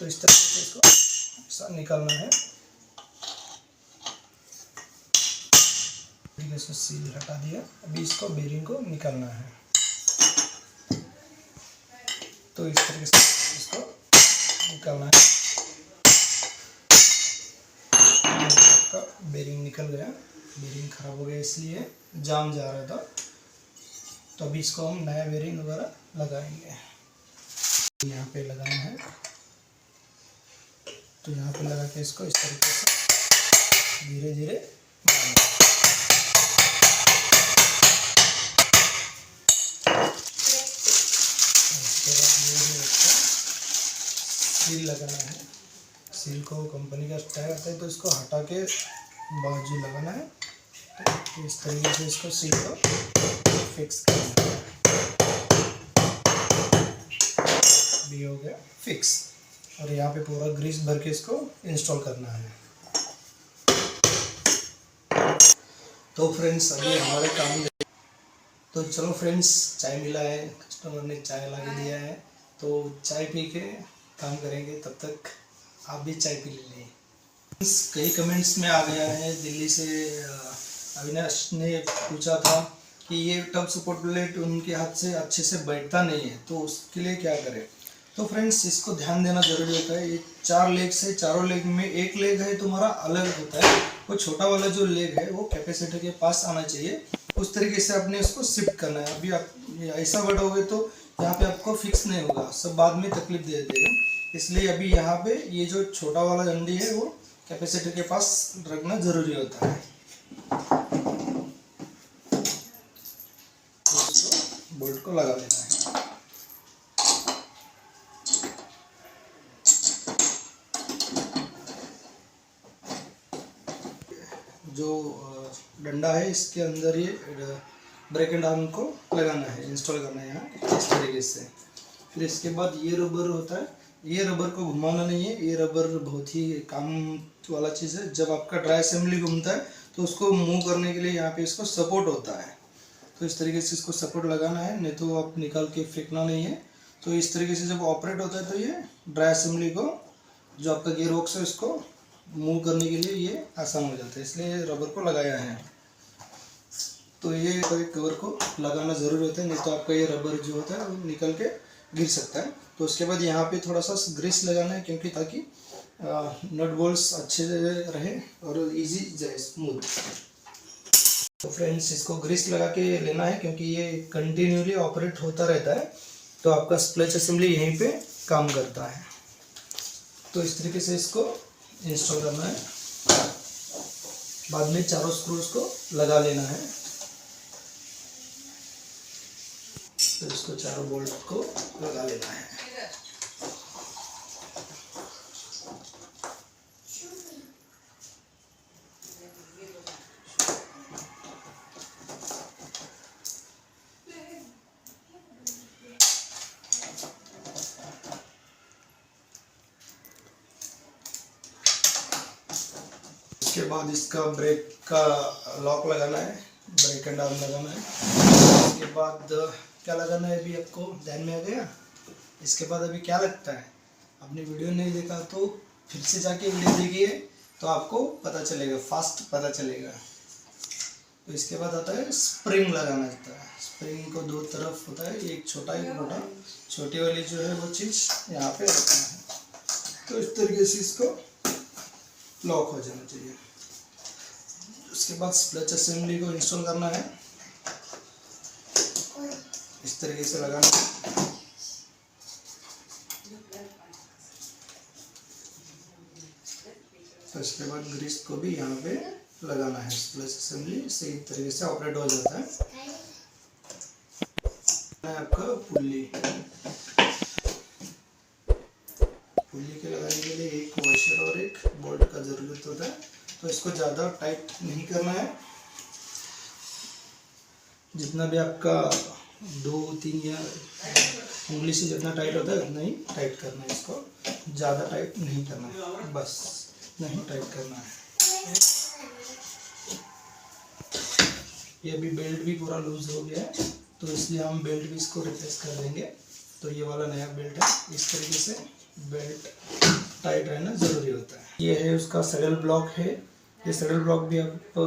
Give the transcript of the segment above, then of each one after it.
तो इस तरीके से इसको निकालना है। इसको सील हटा दिया, अभी इसको बेरिंग को निकालना है। तो इस तरीके से इसको निकालना है। आपका बेरिंग निकल गया, बेरिंग खराब हो गया इसलिए जाम जा रहा था, तो अभी इसको हम नया बेरिंग वगैरह लगाएंगे। यहाँ पे लगाना है, तो यहाँ पे लगा के इसको इस तरीके से धीरे धीरे डालना है। सील लगाना है। सील को कंपनी का टायर आता है, तो इसको हटा के बाजू लगाना है। तो इस तरीके से इसको सील को फिक्स करना है। भी हो गया फिक्स, और यहाँ पे पूरा ग्रीस भर के इसको इंस्टॉल करना है। तो फ्रेंड्स अभी हमारे काम, तो चलो फ्रेंड्स चाय मिला है, कस्टमर ने चाय ला के दिया है, तो चाय पी के काम करेंगे। तब तक आप भी चाय पी लीजिए। कई कमेंट्स में आ गया है दिल्ली से, अविनाश ने पूछा था कि ये टब सपोर्ट प्लेट उनके हाथ से अच्छे से बैठता नहीं है, तो उसके लिए क्या करें। तो फ्रेंड्स इसको ध्यान देना जरूरी होता है। ये 4 लेग से, चारों लेग में एक लेग है तुम्हारा अलग होता है, वो छोटा वाला जो लेग है वो कैपेसिटर के पास आना चाहिए। उस तरीके से आपने इसको शिफ्ट करना है। अभी आप ऐसा बढ़ोगे तो यहाँ पे आपको फिक्स नहीं होगा, सब बाद में तकलीफ दे देगा। इसलिए अभी यहाँ पे ये जो छोटा वाला डंडी है वो कैपेसिटर के पास रखना जरूरी होता है। तो बोल्ट को लगा देना है। जो डंडा है इसके अंदर ये ब्रेक एंड आर्म को लगाना है, इंस्टॉल करना है यहाँ इस तरीके से। फिर इसके बाद ये रबर होता है, ये रबर को घुमाना नहीं है। ये रबर बहुत ही काम वाला चीज़ है। जब आपका ड्राई असेंबली घूमता है तो उसको मूव करने के लिए यहाँ पे इसको सपोर्ट होता है। तो इस तरीके से इसको सपोर्ट लगाना है, नहीं तो आप निकाल के फेंकना नहीं है। तो इस तरीके से जब ऑपरेट होता है तो ये ड्राई असेंबली को, जो आपका गियर बॉक्स है, इसको मूव करने के लिए ये आसान हो जाता है, इसलिए रबर को लगाया है। तो ये कवर को लगाना ज़रूरी होता है, नहीं तो आपका ये रबर जो होता है वो निकल के गिर सकता है। तो उसके बाद यहाँ पे थोड़ा सा ग्रीस लगाना है, क्योंकि ताकि नट बोल्ट्स अच्छे से रहे और इजी जाए, स्मूथ। तो फ्रेंड्स इसको ग्रीस लगा के लेना है, क्योंकि ये कंटिन्यूली ऑपरेट होता रहता है, तो आपका स्प्लच असेंबली यहीं पे काम करता है। तो इस तरीके से इसको इंस्टॉल करना है। बाद में चारों स्क्रूज को लगा लेना है। तो इसको चारों बोल्ट को लगा लेना है। उसके बाद इसका ब्रेक का लॉक लगाना है, ब्रेक एंड आर्म लगाना है। इसके बाद क्या लगाना है अभी आपको ध्यान में आ गया। इसके बाद अभी क्या लगता है, आपने वीडियो नहीं देखा तो फिर से जाके वीडियो देखिए, तो आपको पता चलेगा, फास्ट पता चलेगा। तो इसके बाद आता है स्प्रिंग लगाना होता है। स्प्रिंग को 2 तरफ होता है, एक छोटा एक मोटा। छोटी वाली जो है वो चीज़ यहाँ पे रखना है। तो इस तरीके से इसको लॉक हो जाना चाहिए। उसके बाद स्प्लच असेंबली को इंस्टॉल करना है, इस तरीके से लगाना है। तो इसके बाद ग्रीस को भी यहाँ पे लगाना है। स्प्लच असेंबली सही तरीके से ऑपरेट हो जाता है। आपका पुल्ली के लगाने के लिए एक वॉशर और एक बोल्ट का जरूरत होता है। तो इसको ज़्यादा टाइट नहीं करना है, जितना भी आपका 2-3 या उंगली से जितना टाइट होता है उतना ही टाइट करना है। इसको ज़्यादा टाइट नहीं करना है, बस नहीं टाइट करना है। ये भी बेल्ट भी पूरा लूज हो गया है, तो इसलिए हम बेल्ट भी इसको रिप्लेस कर देंगे। तो ये वाला नया बेल्ट है, इस तरीके से बेल्ट टाइट रहना ज़रूरी होता है। ये है उसका सैडल ब्लॉक है। ये सैडल ब्लॉक भी आप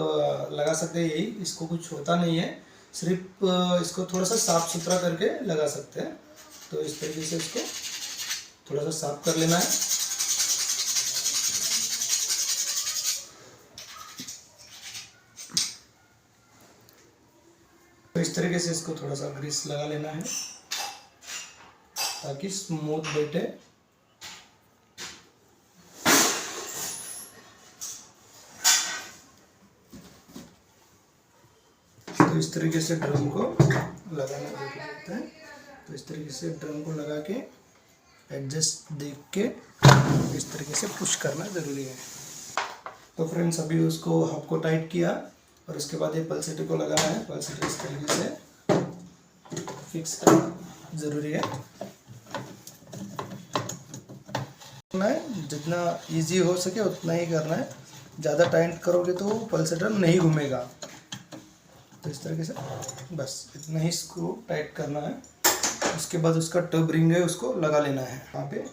लगा सकते हैं, यही, इसको कुछ होता नहीं है, सिर्फ इसको थोड़ा सा साफ़ सुथरा करके लगा सकते हैं। तो इस तरीके से इसको थोड़ा सा साफ कर लेना है। तो इस तरीके से इसको थोड़ा सा ग्रीस लगा लेना है ताकि स्मूथ बैठे। तो इस तरीके से ड्रम को लगाना जरूरी होता है। तो इस तरीके से ड्रम को लगा के एडजस्ट देख के इस तरीके से पुश करना ज़रूरी है। तो फ्रेंड्स अभी उसको हब को टाइट किया और उसके बाद ये पल्सेटर को लगाना है। पल्सेटर इस तरीके से फिक्स करना ज़रूरी है। जितना इजी हो सके उतना ही करना है, ज़्यादा टाइट करोगे तो पल्सेटर नहीं घूमेगा। तो इस तरीके से बस इतना ही स्क्रू टाइट करना है। उसके बाद उसका टब रिंग है उसको लगा लेना है। यहाँ पे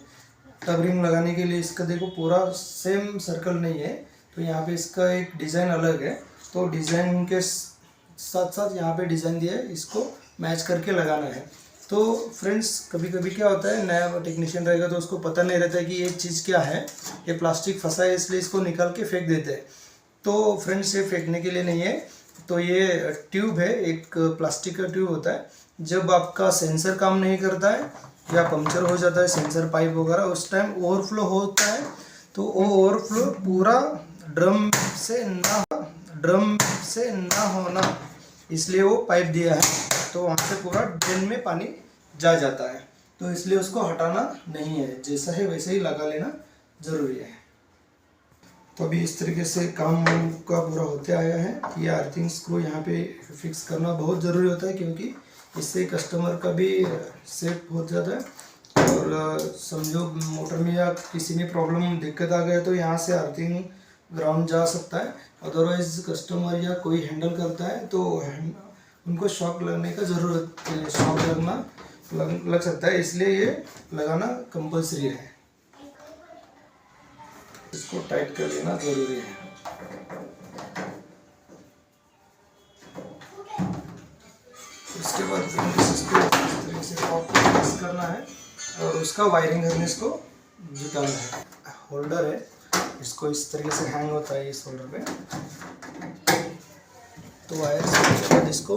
टब रिंग लगाने के लिए इसका देखो पूरा सेम सर्कल नहीं है, तो यहाँ पे इसका एक डिज़ाइन अलग है। तो डिज़ाइन के साथ साथ यहाँ पे डिज़ाइन दिया है, इसको मैच करके लगाना है। तो फ्रेंड्स कभी कभी क्या होता है, नया टेक्नीशियन रहेगा तो उसको पता नहीं रहता है कि ये चीज़ क्या है, ये प्लास्टिक फंसा है इसलिए इसको निकाल के फेंक देते हैं। तो फ्रेंड्स ये फेंकने के लिए नहीं है। तो ये ट्यूब है, एक प्लास्टिक का ट्यूब होता है। जब आपका सेंसर काम नहीं करता है या पंक्चर हो जाता है सेंसर पाइप वगैरह, उस टाइम ओवरफ्लो होता है। तो वो ओवरफ्लो पूरा ड्रम से ना होना, इसलिए वो पाइप दिया है। तो वहाँ से पूरा ड्रेन में पानी जा जाता है, तो इसलिए उसको हटाना नहीं है, जैसा है वैसे ही लगा लेना ज़रूरी है। तो अभी इस तरीके से काम का पूरा होते आया है। ये अर्थिंग स्क्रू यहाँ पे फिक्स करना बहुत ज़रूरी होता है, क्योंकि इससे कस्टमर का भी सेफ हो जाता है। और समझो मोटर में या किसी में प्रॉब्लम दिक्कत आ गया तो यहाँ से अर्थिंग ग्राउंड जा सकता है। अदरवाइज कस्टमर या कोई हैंडल करता है तो उनको शॉक लगने का ज़रूरत, शॉक लग सकता है, इसलिए ये लगाना कंपलसरी है। इसको टाइट कर लेना ज़रूरी है। इसके बाद इसको इस तरीके से टॉप को फिक्स करना है और उसका वायरिंग हार्नेस को जुटाना है। होल्डर है, इसको इस तरीके से हैंग होता है इस होल्डर पे। तो वायर के बाद इसको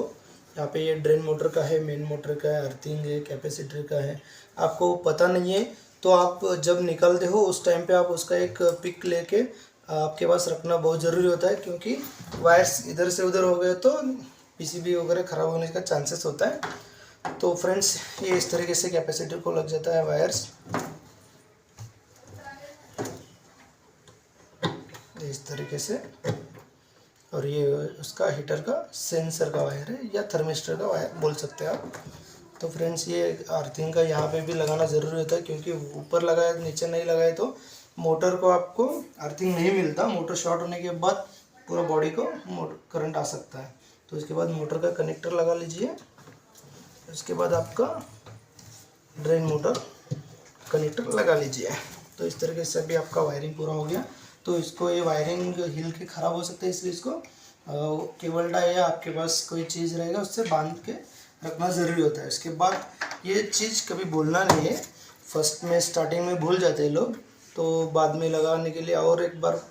यहाँ पे ये ड्रेन मोटर का है, मेन मोटर का है, अर्थिंग है, कैपेसिटर का है। आपको पता नहीं है तो आप जब निकलते हो उस टाइम पे आप उसका एक पिक लेके आपके पास रखना बहुत ज़रूरी होता है, क्योंकि वायर्स इधर से उधर हो गए तो पीसीबी वगैरह ख़राब होने का चांसेस होता है। तो फ्रेंड्स ये इस तरीके से कैपेसिटर को लग जाता है वायर्स, इस तरीके से। और ये उसका हीटर का सेंसर का वायर है या थर्मिस्टर का वायर बोल सकते हैं आप। तो फ्रेंड्स ये अर्थिंग का यहाँ पे भी लगाना ज़रूरी होता है, क्योंकि ऊपर लगाए नीचे नहीं लगाए तो मोटर को आपको अर्थिंग नहीं मिलता। मोटर शॉर्ट होने के बाद पूरा बॉडी को करंट आ सकता है। तो इसके बाद मोटर का कनेक्टर लगा लीजिए। उसके बाद आपका ड्रेन मोटर कनेक्टर लगा लीजिए। तो इस तरीके से अभी आपका वायरिंग पूरा हो गया। तो इसको ये वायरिंग हिल के ख़राब हो सकता है, इसलिए इसको केबल डाई या आपके पास कोई चीज़ रहेगा उससे बांध के रखना ज़रूरी होता है। इसके बाद ये चीज़ कभी भूलना नहीं है। फर्स्ट में स्टार्टिंग में भूल जाते हैं लोग, तो बाद में लगाने के लिए और एक बार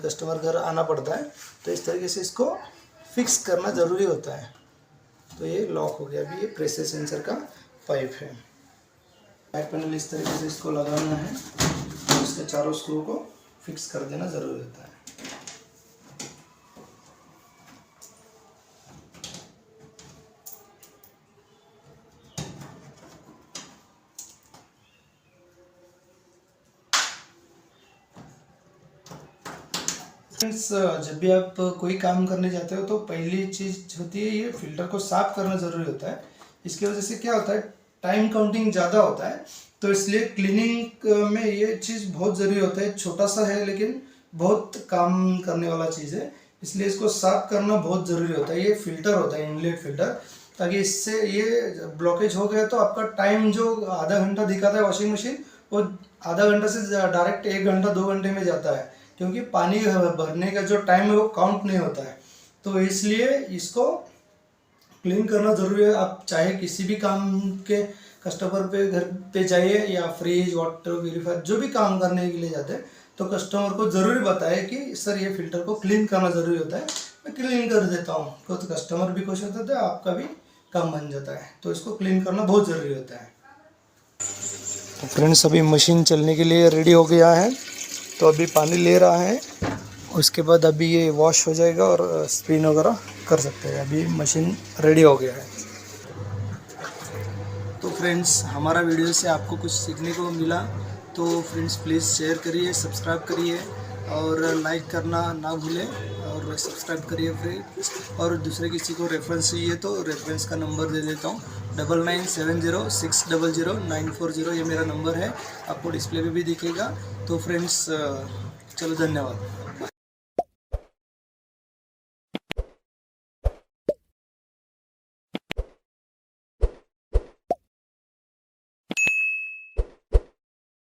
कस्टमर घर आना पड़ता है। तो इस तरीके से इसको फिक्स करना ज़रूरी होता है। तो ये लॉक हो गया। अभी ये प्रेशर सेंसर का पाइप है। बैक पैनल इस तरीके से इसको लगाना है, इसके चारों स्क्रू को फिक्स कर देना ज़रूरी होता है। फ्रेंड्स जब भी आप कोई काम करने जाते हो तो पहली चीज़ होती है ये फिल्टर को साफ करना ज़रूरी होता है। इसकी वजह से क्या होता है, टाइम काउंटिंग ज़्यादा होता है, तो इसलिए क्लीनिंग में ये चीज़ बहुत ज़रूरी होता है। छोटा सा है लेकिन बहुत काम करने वाला चीज़ है, इसलिए इसको साफ करना बहुत ज़रूरी होता है। ये फिल्टर होता है, इनलेट फिल्टर, ताकि इससे ये ब्लॉकेज हो गया तो आपका टाइम जो आधा घंटा दिखाता है वॉशिंग मशीन वो आधा घंटा से डायरेक्ट 1 घंटा 2 घंटे में जाता है, क्योंकि पानी भरने का जो टाइम है वो काउंट नहीं होता है। तो इसलिए इसको क्लीन करना ज़रूरी है। आप चाहे किसी भी काम के कस्टमर पे घर पे जाइए या फ्रिज वाटर प्यूरीफायर जो भी काम करने के लिए जाते हैं, तो कस्टमर को ज़रूरी बताए कि सर ये फ़िल्टर को क्लीन करना ज़रूरी होता है, मैं क्लीन कर देता हूँ। तो कस्टमर भी खुश होता है, आपका भी काम बन जाता है। तो इसको क्लीन करना बहुत ज़रूरी होता है। तो फ्रेंड्स अभी मशीन चलने के लिए रेडी हो गया है, तो अभी पानी ले रहा है, उसके बाद अभी ये वॉश हो जाएगा और स्पिन वगैरह कर सकते हैं। अभी मशीन रेडी हो गया है। तो फ्रेंड्स हमारा वीडियो से आपको कुछ सीखने को मिला तो फ्रेंड्स प्लीज़ शेयर करिए, सब्सक्राइब करिए और लाइक करना ना भूलें और सब्सक्राइब करिए फ्रेंड्स। और दूसरे किसी को रेफरेंस चाहिए तो रेफरेंस का नंबर दे देता हूँ 9970600940, ये मेरा नंबर है, आपको डिस्प्ले पे भी दिखेगा। तो फ्रेंड्स चलो धन्यवाद।